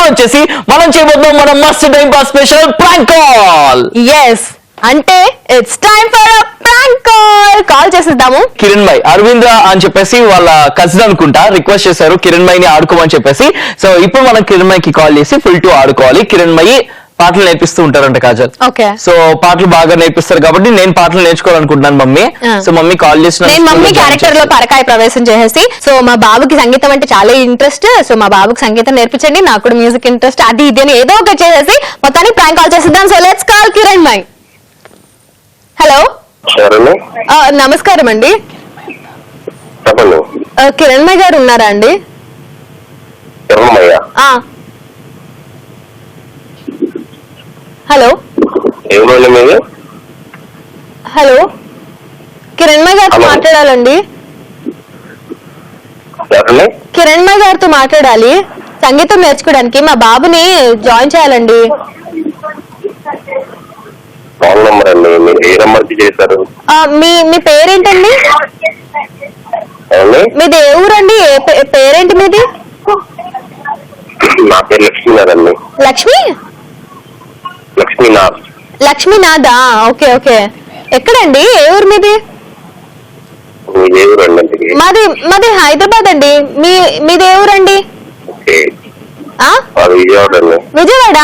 వచ్చేసి మనం చేయబోతున్నాం మన must time pass special prank call. Yes అంటే it's time for a prank call చేసేద్దాము. కిరణ్ భాయ్ అరవింద్ర అని చెప్పేసి వాళ్ళ కజిన్ అనుకుంటా రిక్వెస్ట్ చేశారు కిరణ్ భాయ్ ని ఆడుకోమని చెప్పేసి. సో ఇప్పుడు మనం కిరణ్ భాయ్ కి కాల్ చేసి ఫుల్ టు ఆడుకోవాలి. కిరణ్ భాయ్ పాటలు నేర్పిస్తూ ఉంటారంట కాజల్. ఓకే, సో పాటలు బాగా నేర్పిస్తారు కాబట్టి నేను పాటలు నేర్చుకోవాలనుకుంటున్నాను మమ్మీ. సో మమ్మీ కాల్ చేసిన నేను మమ్మీ క్యారెక్టర్ లో పరకాయ ప్రవేశం చేసేసి, సో మా బాబుకి సంగీతం అంటే చాలా ఇంట్రెస్ట్, సో మా బాబుకి సంగీతం నేర్పించండి, నాకు కూడా మ్యూజిక్ ఇంట్రెస్ట్, అది ఇది అని ఏదో ఒకటి చేసేసి మొత్తానికి ప్రాంక్ కాల్ చేసేద్దాం. So let's call Kiran Bhai. Hello, నమస్కారం అండి. కిరణ్ భాయ్ గారు ఉన్నారా అండి? హలో హలో, కిరణ్ భాయ్ గారితో మాట్లాడాలండి. కిరణ్ భాయ్ గారితో మాట్లాడాలి, సంగీతం నేర్చుకోవడానికి మా బాబుని జాయిన్ చేయాలండి. మీ పేరేంటండి? మీది ఏ ఊరండి? పేరేంటి మీది? లక్ష్మి లక్ష్మీనాథా? ఓకే ఓకే, ఎక్కడండి? ఏ ఊరు మీది? మాది హైదరాబాద్ అండి. మీది ఏ ఊరండి? విజయవాడ.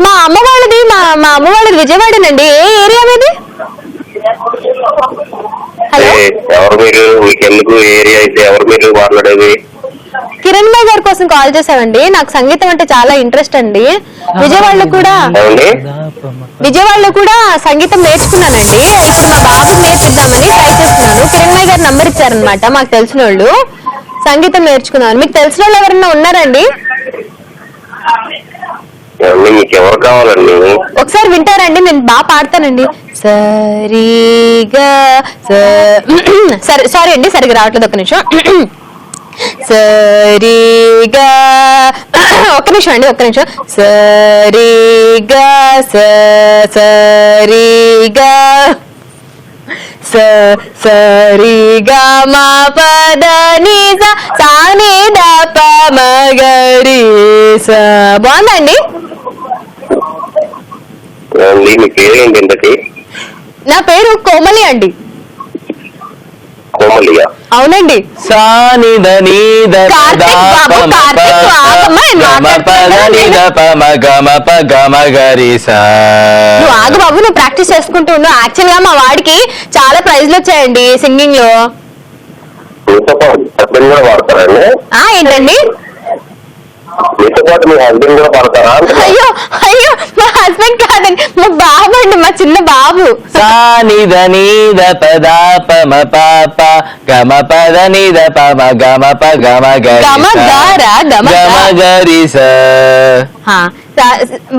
మా అమ్మ వాళ్ళది విజయవాడనండి. ఏ ఏరియా మీది? కిరణ్ భాయ్ గారి కోసం కాల్ చేసామండి. నాకు సంగీతం అంటే చాలా ఇంట్రెస్ట్ అండి. విజయవాడలో కూడా సంగీతం నేర్చుకున్నానండి. ఇప్పుడు మా బాబుకి నేర్పిద్దామని ట్రై చేస్తున్నాను. కిరణ్ భాయ్ గారు నంబర్ ఇచ్చారనమాట, మాకు తెలిసిన వాళ్ళు. సంగీతం నేర్చుకున్నాను. మీకు తెలిసిన వాళ్ళు ఎవరన్నా ఉన్నారండి? ఒకసారి వింటారండి, నేను బాగా పాడతానండి. సరిగా సారీ అండి, సరిగా రావట్లేదు, ఒక నిమిషం. సరిగా ఒక్క నిమిషం అండి, ఒక్క నిమిషం. సరిగా సరిగా సరిగా మా పద నిజ సాని ద ప మగరి స. బాగుందండి. నా పేరు కోమలి అండి. అవునండి. ఆగు బాబు, నువ్వు ప్రాక్టీస్ చేసుకుంటూ ఉండు. యాక్చువల్ గా మా వాడికి చాలా ప్రైజ్లు వచ్చాయండి సింగింగ్ లో. ఏంటండి? అయ్యో అయ్యో, మా హస్బెండ్ కాదండి, మా బాబు అండి, మా చిన్న బాబు.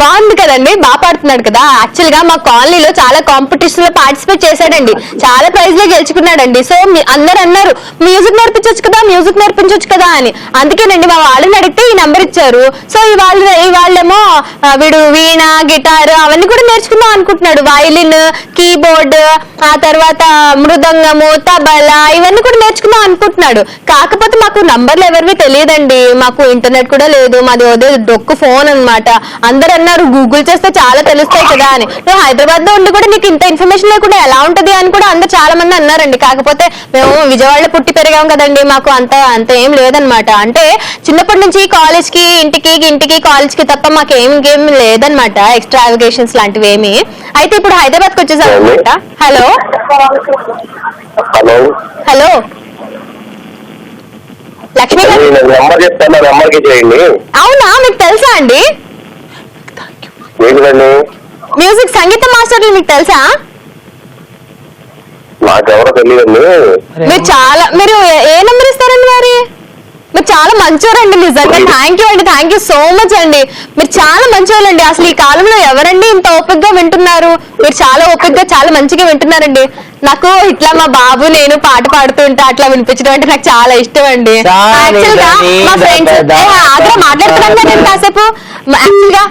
బాగుంది కదండి, బాగా పాడుతున్నాడు కదా. యాక్చువల్ గా మా కాలనీలో చాలా కాంపిటీషన్ లో పార్టిసిపేట్ చేశాడండి, చాలా ప్రైజ్ లో గెలుచుకున్నాడండి. సో అందరు అన్నారు మ్యూజిక్ నేర్పించవచ్చు కదా అని. అందుకేనండి మా వాళ్ళని అడిగితే ఈ నంబర్ ఇచ్చారు. సో ఇవాళ్ళేమో వీడు వీణ, గిటార్ అవన్నీ కూడా నేర్చుకుందాం అనుకుంటున్నాడు. వయలిన్, కీబోర్డ్, ఆ తర్వాత మృదంగము, తబలా ఇవన్నీ కూడా నేర్చుకుందాం అనుకుంటున్నాడు. కాకపోతే మాకు నంబర్లు ఎవరివి తెలియదండి, మాకు ఇంటర్నెట్ కూడా లేదు, మాది అదే డొక్కు ఫోన్ అన్నమాట. అందరు అన్నారు గూగుల్ చేస్తే చాలా తెలుస్తాయి కదా అని. నువ్వు హైదరాబాద్ లో ఉండి కూడా నీకు ఇంత ఇన్ఫర్మేషన్ లేకుండా ఎలా ఉంటది అని కూడా అందరు చాలా మంది అన్నారండి. కాకపోతే మేము విజయవాడలో పుట్టి పెరిగాం కదండి, మాకు అంత ఏం లేదనమాట. అంటే చిన్నప్పటి నుంచి కాలేజ్కి ఇంటికి కాలేజ్కి తప్ప మాకు ఏం లేదనమాట, ఎక్స్ట్రా అవకేషన్స్ లాంటివి ఏమి. అయితే ఇప్పుడు హైదరాబాద్ కి వచ్చేసాం అనమాట. హలో హలో, లక్ష్మి గారు అవునా? మీకు తెలుసా అండి మ్యూజిక్ సంగీతం మాస్టర్లు? మీకు తెలుసా? మీరు ఏ నెంబర్ ఇస్తారండి మరి? మీరు చాలా మంచివారండి నిజంగా. థ్యాంక్ యూ సో మచ్ అండి. మీరు చాలా మంచివాళ్ళండి. అసలు ఈ కాలంలో ఎవరండి ఇంత ఓపిక్ గా వింటున్నారు? మీరు చాలా ఓపిక్ గా చాలా మంచిగా వింటున్నారండి. నాకు ఇట్లా మా బాబు నేను పాట పాడుతూ ఉంటా అట్లా వినిపించడం అంటే నాకు చాలా ఇష్టం అండి. యాక్చువల్ గా మా ఫ్రెండ్స్ మాట్లాడుతున్నాను నేను కాసేపు. యాక్చువల్ గా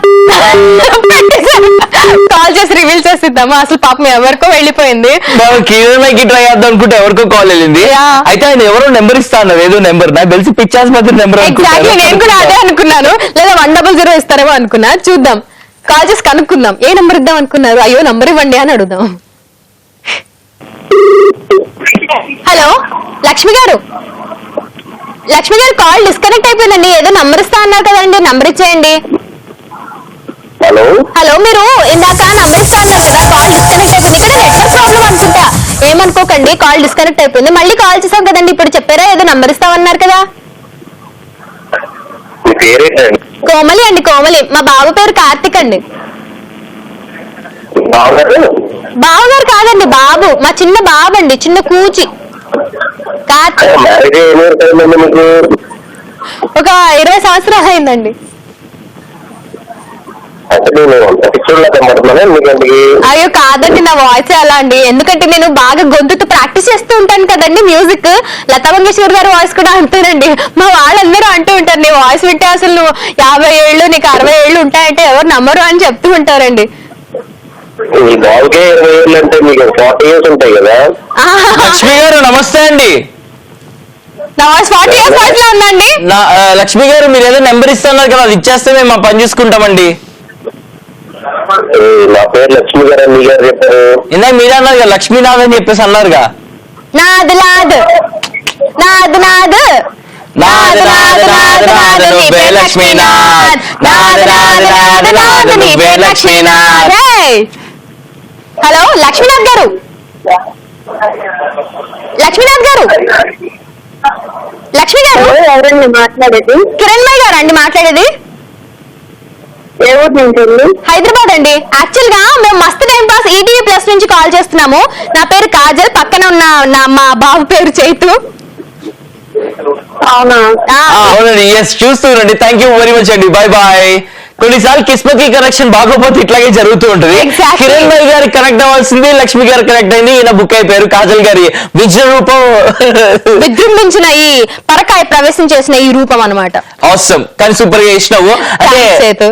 కాల్ చేసి రివీల్ చేసిద్దాము. అసలు పాపం ఎవరికో వెళ్ళిపోయింది. కిరణ్ మైకి ట్రై చేద్దాం అనుకుంటే ఎవరికో కాల్ వెళ్ళింది. Yeah. అయితే ఆయన ఎవరో నెంబర్ ఇస్తా అన్నారు, ఏదో నెంబర్ నాకు తెలిసి పిచ్చాసుపత్రి నెంబర్ ఎగ్జాక్ట్లీ నేను కూడా అదే అనుకున్నాను. లేదా 100 ఇస్తారేమో అనుకున్నా. చూద్దాం, కాల్ చేసి కనుక్కుందాం. ఏ నంబర్ ఇద్దాం అనుకున్నారు? అయ్యో నంబర్ ఇవ్వండి అని అడుగుదాం. హలో లక్ష్మి గారు, లక్ష్మి గారు కాల్ డిస్కనెక్ట్ అయిపోయిందండి. ఏదో నంబర్ ఇస్తా అన్నారు కదండి, నంబర్ ఇచ్చేయండి. హలో హలో, మీరు ఇందాక నంబర్ ఇస్తా అన్నారు కదా, కాల్ డిస్కనెక్ట్ అయిపోయింది. ఇక్కడ నెట్వర్క్ ప్రాబ్లం అనుకుంటా, ఏమనుకోకండి. కాల్ డిస్కనెక్ట్ అయిపోయింది. మళ్ళీ కాల్ చేసాం కదండి, ఇప్పుడు చెప్పారా ఏదో నంబర్ ఇస్తామన్నారు కదా. మీ పేరేంటండి? కోమలి అండి, కోమలి. మా బాబు పేరు కార్తిక్ అండి. బాగున్నారు? బావగారు కాదండి, బాబు, మా చిన్న బాబు అండి, చిన్న కూచి కార్తిక్. మ్యారేజ్ ఎన్ని ఇయర్స్ అయిందండి మీకు? ఒక 20 సంవత్సరాలు అయిందండి. అంటే నేను పిక్చర్లో కనబడుతున్నాను మీకంటే. అయ్యో కాదండి, నా వాయిస్ అలా అండి. ఎందుకంటే నేను బాగా గొంతుతో ప్రాక్టీస్ చేస్తూ ఉంటాను కదండి మ్యూజిక్. లతా మంగేశ్వర్ గారి వాయిస్ కూడా అంటారండి. మా వాళ్ళందరూ అంటూ ఉంటారు, నీ వాయిస్ వింటే అసలు నువ్వు 50 ఏళ్ళు నీకు 60 ఏళ్ళు ఉంటాయంటే ఎవరు నమ్మరు అని చెప్తూ ఉంటారండి. మీ బాబుకే 20 ఏళ్ళు అంటే మీకు 40 ఇయర్స్ ఉంటాయి కదా. లక్ష్మి గారు నమస్తే అండి. నా వాయిస్ 40 ఇయర్స్ వాయిస్ లో ఉందండి. లక్ష్మి గారు మీరు ఏదో నెంబర్ ఇస్తున్నారు కదా, అది ఇచ్చేస్తే మేము మా పని చూసుకుంటామండి. నా పేరు లక్ష్మి గారు అని మీ గారు చెప్పారు. ఇందాక మీరు అన్నారు కదా లక్ష్మీనాథ్ అని చెప్పేసి అన్నారుగా. నాదు నాదు నాదు నాదు నాదు నాదు నాదు నాదు నువ్వే లక్ష్మీనాథ్, నాదు నాదు నాదు నాదు నువ్వే లక్ష్మీనాథ్. హలో లక్ష్మీనాథ్ గారు, లక్ష్మీనాథ్ గారు, లక్ష్మి గారు. ఎవరండి మాట్లాడేది? కిరణ్మయ్య గారు అండి మాట్లాడేది. ఏ ఊరు నుంచి అండి? హైదరాబాద్ అండి. యాక్చువల్ గా మేము మస్త్ టైం పాస్ ఈటీవీ ప్లస్ నుంచి కాల్ చేస్తున్నాము. నా పేరు కాజల్, పక్కన ఉన్న మా బాబు పేరు చైతు. అవునా? అవునండి, ఎస్ చూస్తుండండి. థ్యాంక్ యూ వెరీ మచ్ అండి, బాయ్ బాయ్. కొన్నిసార్లు కిస్మత్ కి కనెక్షన్ బాగోపోతే ఇట్లాగే జరుగుతూ ఉంటుంది. Exactly. కిరణ్ భాయ్ గారికి కనెక్ట్ అవ్వాల్సింది, లక్ష్మి గారు కనెక్ట్ అయింది. ఈయన బుక్ అయిపోయారు. కాజల్ గారి విజృ రూపం విజృంభించిన ఈ పరకాయ ప్రవేశం చేసిన ఈ రూపం అన్నమాట. అవసరం కానీ సూపర్ గా ఇచ్చినావు. అంటే Thanks, చైతు.